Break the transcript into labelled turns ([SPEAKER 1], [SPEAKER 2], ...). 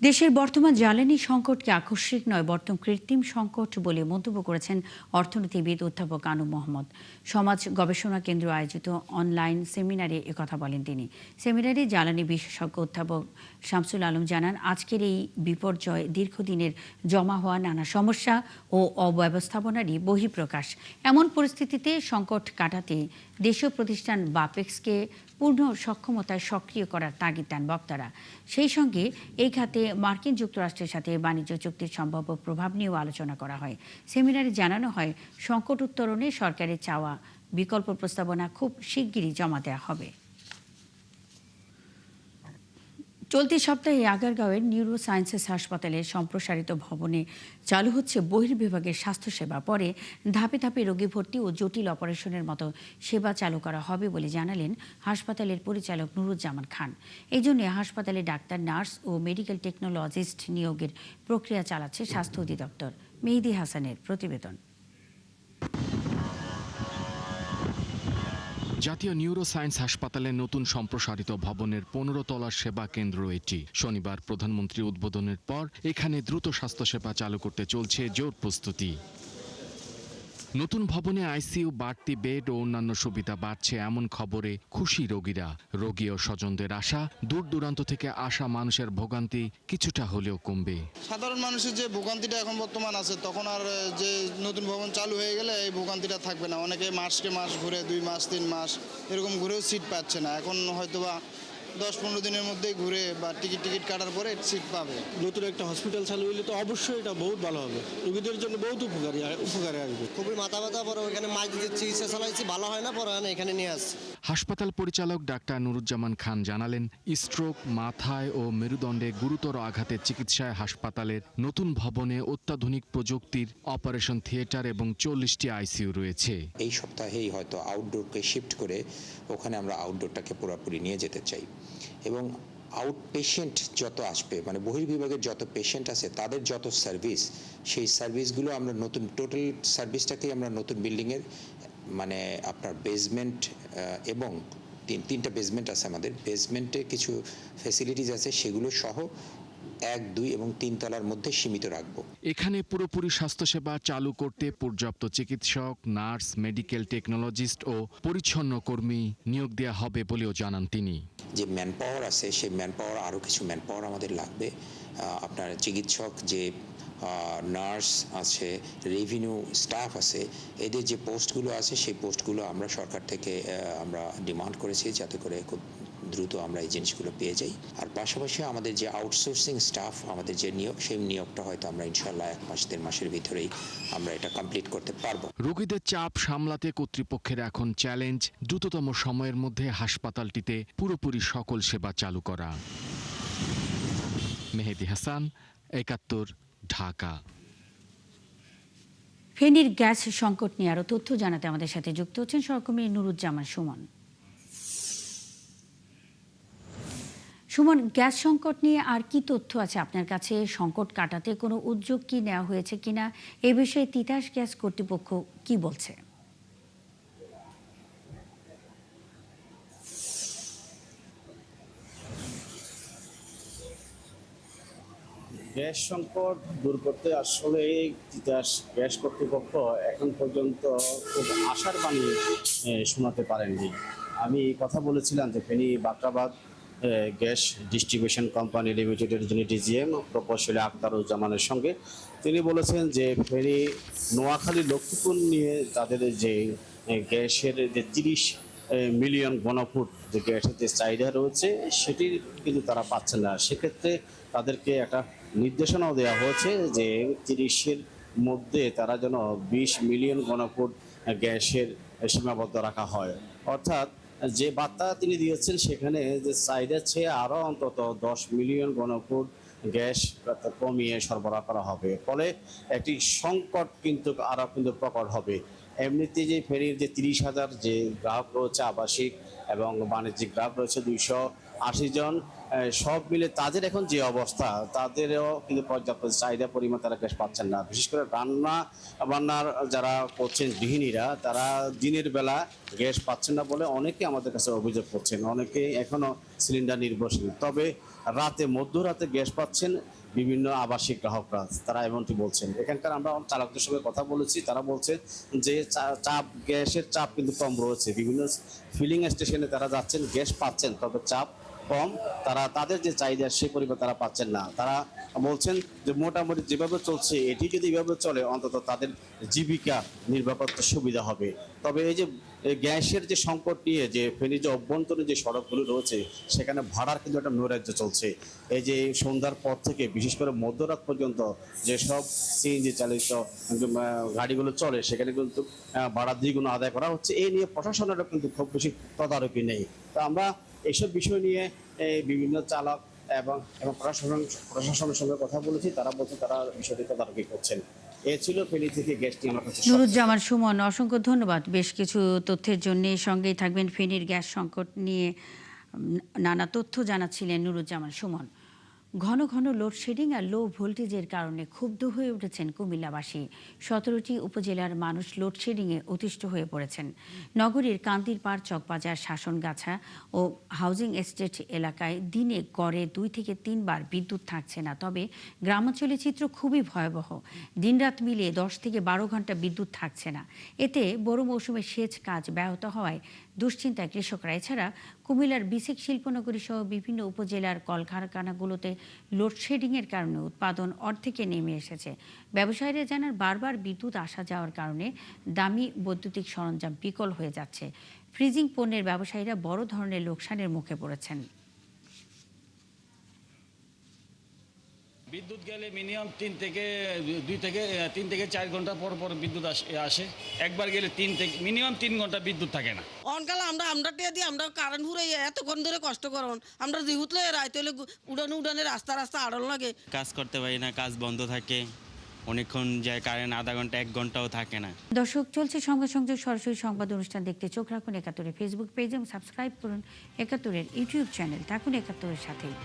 [SPEAKER 1] দেশের বর্তমান জ্বালানি সংকটকে আকস্মিক নয় বরং কৃত্রিম সংকট বলে মন্তব্য করেছেন অর্থনীতিবিদ অধ্যাপক আনু মোহাম্মদ। সমাজ গবেষণা কেন্দ্র আয়োজিত অনলাইন সেমিনারে একথা বলেন তিনি। সেমিনারে জ্বালানি বিশেষজ্ঞ অধ্যাপক শামসুল আলম জানান, আজকের এই বিপর্যয় দীর্ঘদিনের জমা হওয়া নানা সমস্যা ও অব্যবস্থাপনারই বহিঃপ্রকাশ। এমন পরিস্থিতিতে সংকট কাটাতে দেশীয় প্রতিষ্ঠান বাপেক্সকে পূর্ণ সক্ষমতায় সক্রিয় করার তাগিদ দেন বক্তারা। সেই সঙ্গে এই খাতে মার্কিন যুক্তরাষ্ট্রের সাথে বাণিজ্য চুক্তির সম্ভাব্য প্রভাব নিয়েও আলোচনা করা হয়। সেমিনারে জানানো হয়, সংকট উত্তরণে সরকারের চাওয়া বিকল্প প্রস্তাবনা খুব শিগগিরই জমা দেওয়া হবে। চলতি সপ্তাহে আগারগাঁওয়ের নিউরো সায়েন্সেস হাসপাতালের সম্প্রসারিত ভবনে চালু হচ্ছে বহির্বিভাগের স্বাস্থ্যসেবা। পরে ধাপে ধাপে রোগী ভর্তি ও জটিল অপারেশনের মতো সেবা চালু করা হবে বলে জানালেন হাসপাতালের পরিচালক নুরুজ্জামান খান। এই জন্য হাসপাতালে ডাক্তার, নার্স ও মেডিকেল টেকনোলজিস্ট নিয়োগের প্রক্রিয়া চালাচ্ছে স্বাস্থ্য অধিদপ্তর। মেহেদী হাসানের প্রতিবেদন।
[SPEAKER 2] জাতীয় নিউরো সায়েন্স হাসপাতালের নতুন সম্প্রসারিত ভবনের 15 তলার সেবা কেন্দ্র এটি। শনিবার প্রধানমন্ত্রী উদ্বোধনের পর এখানে দ্রুত স্বাস্থ্যসেবা চালু করতে চলছে জোর প্রস্তুতি। নতুন ভবনে আইসিইউ, বাড়তি বেড ও অন্যান্য সুবিধা বাড়ছে এমন খবরে খুশি রোগীরা। রোগী ও স্বজনদের আশা, দূর দূরান্ত থেকে আসা মানুষের ভোগান্তি কিছুটা হলেও কমবে।
[SPEAKER 3] সাধারণ মানুষের যে ভোগান্তিটা এখন বর্তমান আছে, তখন আর যে নতুন ভবন চালু হয়ে গেলে এই ভোগান্তিটা থাকবে না। অনেকে মাসকে মাস ঘুরে 2 মাস 3 মাস এরকম ঘুরেও সিট পাচ্ছে না। এখন হয়তোবা 10-15 দিনের মধ্যেই ঘুরে বা টিকিট কাটার পরে সিট পাবে।
[SPEAKER 4] নতুন একটা হসপিটাল চালু হইলে তো অবশ্যই এটা বহুত ভালো হবে, রোগীদের জন্য বহুত উপকারে আসবে।
[SPEAKER 5] খুবই মাথা ব্যথা, পরে ওখানে মাছ দিয়ে চিকিৎসা চালাইছি, ভালো হয় না, পরে এখানে নিয়ে আসছি।
[SPEAKER 2] হাসপাতাল পরিচালক ডাক্তার নুরুজ্জামান খান জানালেন, স্ট্রোক, মাথায় ও মেরুদণ্ডে গুরুতর আঘাতের চিকিৎসায় হাসপাতালের নতুন ভবনে অত্যাধুনিক প্রযুক্তির অপারেশন থিয়েটার এবং 40টি আইসিইউ রয়েছে।
[SPEAKER 6] এই সপ্তাহেই হয়তো আউটডোরকে শিফট করে ওখানে আমরা আউটডোরটাকে পুরোপুরি নিয়ে যেতে চাই এবং আউট পেশেন্ট যত আসবে, মানে বহির্বিভাগের যত পেশেন্ট আছে তাদের যত সার্ভিস, সেই সার্ভিসগুলো আমরা নতুন টোটাল সার্ভিসটাকেই আমরা নতুন বিল্ডিংয়ের, মানে আপনার বেসমেন্ট এবং তিনটা বেসমেন্ট আছে আমাদের, বেসমেন্টে কিছু ফ্যাসিলিটিস আছে, সেগুলো সহ 1, 2 এবং 3 তলার মধ্যে সীমিত রাখবো।
[SPEAKER 2] এখানে পুরোপুরি স্বাস্থ্যসেবা চালু করতে পর্যাপ্ত চিকিৎসক, নার্স, মেডিকেল টেকনোলজিস্ট ও পরিচ্ছন্ন কর্মী নিয়োগ দেওয়া হবে বলেও জানান তিনি।
[SPEAKER 6] যে ম্যান পাওয়ার আছে, সেই ম্যান পাওয়ার, আরও কিছু ম্যান পাওয়ার আমাদের লাগবে। আপনার চিকিৎসক, যে নার্স আছে, রেভিনিউ স্টাফ আছে, এদের যে পোস্টগুলো আছে সেই পোস্টগুলো আমরা সরকার থেকে আমরা ডিমান্ড করেছি যাতে করে খুব দ্রুত আমরা এই জিনিসগুলো পেয়ে যাই। আর পাশাপাশি আমাদের যে আউটসোর্সিং স্টাফ, আমাদের যে নিয়োগ, সেই নিয়োগটা হয়তো আমরা ইনশাল্লাহ 1 মাস 1.5 মাসের ভিতরেই আমরা এটা কমপ্লিট করতে পারবো।
[SPEAKER 2] রোগীদের চাপ সামলাতে কর্তৃপক্ষের এখন চ্যালেঞ্জ দ্রুততম সময়ের মধ্যে হাসপাতালটিতে পুরোপুরি সকল সেবা চালু করা। মেহেদী হাসান, 71, ঢাকা।
[SPEAKER 1] ফেনীর গ্যাস সংকট নিয়ে আরও তথ্য জানাতে আমাদের সাথে যুক্ত হচ্ছেন সহকর্মী নুরুজ্জামান সুমন। সুমন, গ্যাস সংকট নিয়ে আর কি তথ্য আছে আপনার কাছে? সংকট কাটাতে কোনো উদ্যোগ কি নেওয়া হয়েছে কিনা, এ বিষয়ে তিতাস গ্যাস কর্তৃপক্ষ কি বলছে?
[SPEAKER 4] গ্যাস সংকট দূর করতে আসলে তিতাস গ্যাস কর্তৃপক্ষ এখন পর্যন্ত খুব আশার বাণী শোনাতে পারেননি। আমি কথা বলেছিলাম যে Feni Bakhrabad gas distribution company লিমিটেডের যিনি ডিজিএম প্রকৌশলী আখতারুজ্জামানের সঙ্গে। তিনি বলেছেন যে ফেনী নোয়াখালী লক্ষ্মীপুর নিয়ে তাদের যে গ্যাসের যে 30 মিলিয়ন ঘনফুট যে গ্যাসের যে চাহিদা রয়েছে সেটি কিন্তু তারা পাচ্ছেন না। সেক্ষেত্রে তাদেরকে একটা নির্দেশনাও দেওয়া হয়েছে যে 30-এর মধ্যে তারা যেন 20 মিলিয়ন ঘনফুট গ্যাসের সীমাবদ্ধ রাখা হয়। অর্থাৎ যে বার্তা তিনি দিয়েছেন সেখানে যে চাহিদার চেয়ে আরও অন্তত 10 মিলিয়ন ঘনফুট গ্যাস কমিয়ে সরবরাহ করা হবে। ফলে একটি সংকট কিন্তু আরও কিন্তু প্রকট হবে। এমনিতে যে ফেনীর যে 30,000 যে গ্রাহক রয়েছে, আবাসিক এবং বাণিজ্যিক গ্রাহক রয়েছে 280 জন, সব মিলে তাদের এখন যে অবস্থা, তাদেরও কিন্তু পর্যাপ্ত চাহিদা পরিমাণ তারা গ্যাস পাচ্ছেন না। বিশেষ করে বান্নার যারা করছেন গৃহিণীরা, তারা দিনের বেলা গ্যাস পাচ্ছেন না বলে অনেকে আমাদের কাছে অভিযোগ করছেন। অনেকে এখনও সিলিন্ডার নির্ভরশীল। তবে রাতে মধ্যরাতে গ্যাস পাচ্ছেন বিভিন্ন আবাসিক গ্রাহকরা, তারা এমনটি বলছেন। এখানকার আমরা চালকদের সঙ্গে কথা বলেছি, তারা বলছে যে চাপ, গ্যাসের চাপ কিন্তু কম রয়েছে। বিভিন্ন ফিলিং স্টেশনে তারা যাচ্ছেন, গ্যাস পাচ্ছেন, তবে চাপ কম। তারা তাদের যে চাহিদা সে পরিমাণ তারা পাচ্ছেন না। তারা বলছেন যে মোটামুটি যেভাবে চলছে এটি যদি এভাবে চলে অন্তত তাদের জীবিকা নির্বাহ করতে সুবিধা হবে। তবে এই যে গ্যাসের যে সংকট নিয়ে যে ফেনীর যে অভ্যন্তরীণ যে সড়কগুলো রয়েছে সেখানে ভাড়ার কিন্তু একটা নৈরাজ্য চলছে। এই যে সন্ধ্যার পর থেকে বিশেষ করে মধ্যরাত পর্যন্ত যেসব সিএনজি চালিত গাড়িগুলো চলে সেখানে কিন্তু ভাড়া দ্বিগুণ আদায় করা হচ্ছে। এই নিয়ে প্রশাসনেরও কিন্তু খুব বেশি তদারকি নেই। তো আমরা এইসব বিষয় নিয়ে বিভিন্ন চালক এবং প্রশাসনের সঙ্গে কথা বলেছি, তারা বলছে তারা বিষয়টি তদারকি করছেন। এ ছিল ফেনী থেকে গ্যাস নিয়ে আমার কাছে।
[SPEAKER 1] নুরুজ্জামান সুমন, অসংখ্য ধন্যবাদ বেশ কিছু তথ্যের জন্য। সঙ্গেই থাকবেন ফেনীর গ্যাস সংকট নিয়ে নানা তথ্য জানাচ্ছিলেন নুরুজ্জামান সুমন। ঘন ঘন লোডশেডিং আর লো ভোল্টেজের কারণে ক্ষুব্ধ হয়ে উঠেছেন কুমিল্লাবাসী। ১৭টি উপজেলার মানুষ লোডশেডিংয়ে অতিষ্ঠ হয়ে পড়েছেন। নগরীর কান্দিরপাড়, চকবাজার, শাসনগাছা ও হাউজিং এস্টেট এলাকায় দিনে গড়ে ২ থেকে ৩ বার বিদ্যুৎ থাকছে না। তবে গ্রামাঞ্চলের চিত্র খুবই ভয়াবহ। দিনরাত মিলিয়ে ১০ থেকে ১২ ঘন্টা বিদ্যুৎ থাকছে না। এতে বড় মৌসুমে সেচ কাজ ব্যাহত হওয়ায় দুশ্চিন্তায় কৃষকরা। এছাড়া কুমিল্লার বিসিক শিল্পনগরী সহ বিভিন্ন উপজেলার কলকারখানাগুলোতে লোডশেডিংয়ের কারণে উৎপাদন অর্ধেকে নেমে এসেছে। ব্যবসায়ীরা জানান বারবার বিদ্যুৎ আসা যাওয়ার কারণে দামি বৈদ্যুতিক সরঞ্জাম বিকল হয়ে যাচ্ছে। ফ্রিজিং পণ্যের ব্যবসায়ীরা বড় ধরনের লোকসানের মুখে পড়েছেন।
[SPEAKER 7] বিদ্যুৎ গেলে মিনিমাম 3 থেকে 4 ঘন্টা পর পর বিদ্যুৎ আসে। একবার গেলে মিনিমাম 3 ঘন্টা বিদ্যুৎ থাকে না।
[SPEAKER 5] অনকাল আমরা টিয়া দিয়ে আমরা কারেন্ট ঘুরে এতক্ষণ ধরে কষ্ট করুন, আমরা যেহুতলে রাইতে হলে উড়ানে রাস্তা আড়ল লাগে।
[SPEAKER 8] কাজ করতে পারি না, কাজ বন্ধ থাকে, অনেকক্ষণ যায় কারেন্ট, আধা ঘন্টা 1 ঘন্টাও থাকে না।
[SPEAKER 1] দর্শক, চলছে সংবাদ সংযোগ সরাসরি সংবাদ অনুষ্ঠান দেখতে চোখ রাখুন একাত্তরের ফেসবুক পেজ এবং সাবস্ক্রাইব করুন একাত্তরের ইউটিউব চ্যানেল। থাকুন একাত্তরের সাথেই।